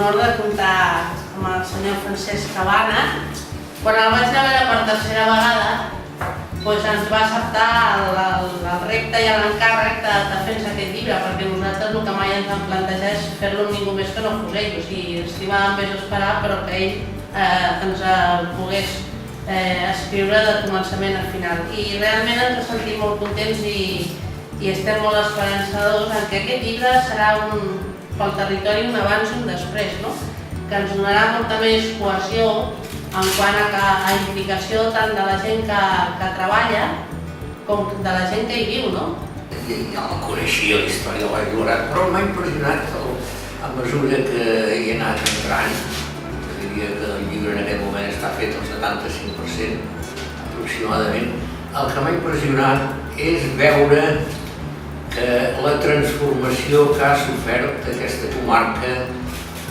l'honor de comptar amb el senyor Francesc Cabana. Quan el vaig anar a veure per tercera vegada, ens va acceptar el repte i l'encàrrec de fer-nos aquest llibre, perquè nosaltres el que mai ens vam plantejar és fer-lo amb ningú més que no fos ell. O sigui, estimàvem més esperar, però que ell ens pogués escriure de començament a final. I realment ens sentim molt contents i estem molt esperançadors en que aquest llibre serà pel territori un abans i un després, que ens donarà molta més cohesió en quant a implicació tant de la gent que treballa com de la gent que hi viu. Ja la coneixia, la història l'he ignorat, però m'ha impressionat a mesura que hi he anat entrant. Diria que el llibre en aquest moment està fet al 75% aproximadament. El que m'ha impressionat és veure que la transformació que ha sofert aquesta comarca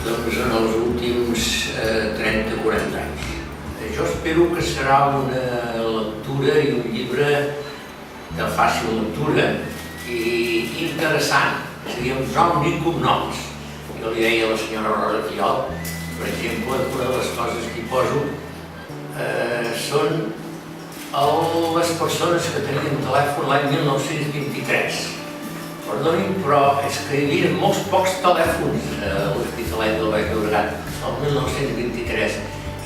en els últims 30-40 anys. Jo espero que serà una lectura i un llibre de fàcil lectura i interessant, és a dir, amb nom i cognoms. Jo li deia a la senyora Rosa Fillol, per exemple, que una de les coses que hi poso són les persones que tenien telèfon l'any 1923. Perdonin, però és que hi havia molts pocs telèfons a l'Hospitalet del Baix Llobregat el 1923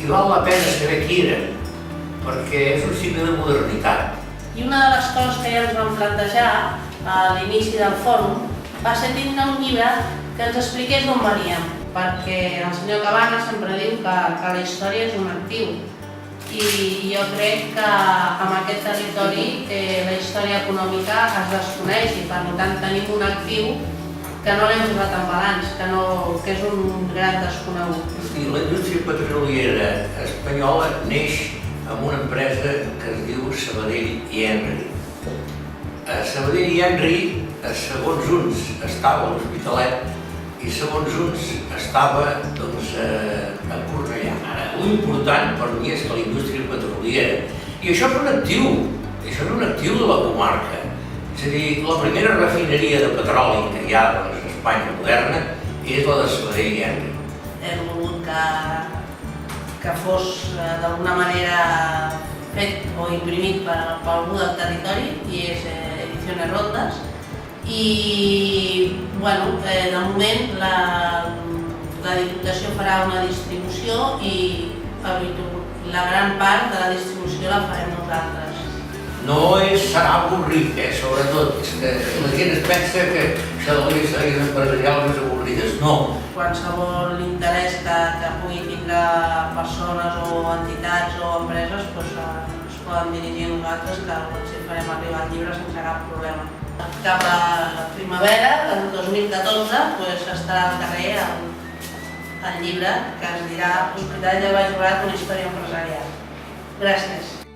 i val la pena saber qui eren, perquè és un signe de modernitat. I una de les coses que ja ens vam plantejar a l'inici del fòrum va ser tindre un llibre que ens expliqués d'on veníem, perquè el senyor Cabana sempre diu que la història és un actiu. I jo crec que en aquest territori la història econòmica es desconeix i per tant tenim un actiu que no l'hem posat en balanç, que és un gran desconegut. La indústria petroliera espanyola neix amb una empresa que es diu Sabadell i Henry. Sabadell i Henry, segons uns, estava a l'Hospitalet i segons uns estava a Cornellà. Ara, l'important per mi és que la indústria petroliera, i això és un actiu de la comarca. És a dir, la primera refineria de petroli que hi ha a Espanya moderna és la de Sabadell i Henry. Hem volgut que fos d'alguna manera fet o imprimit per algú del territori i és Ediciones Rondas. I, de moment la Diputació farà una distribució i la gran part de la distribució la farem nosaltres. No serà avorrit, sobretot. La gent es pensa que això de les històries empresarials és avorrides. No. Qualsevol interès que pugui tindre persones o entitats o empreses es poden dirigir a nosaltres, que els farem arribar el llibre sense cap problema. Cap a la primavera del 2014 estarà al carrer el llibre que es dirà Hospitalet del Baix Llobregat, una història empresarial. Gràcies.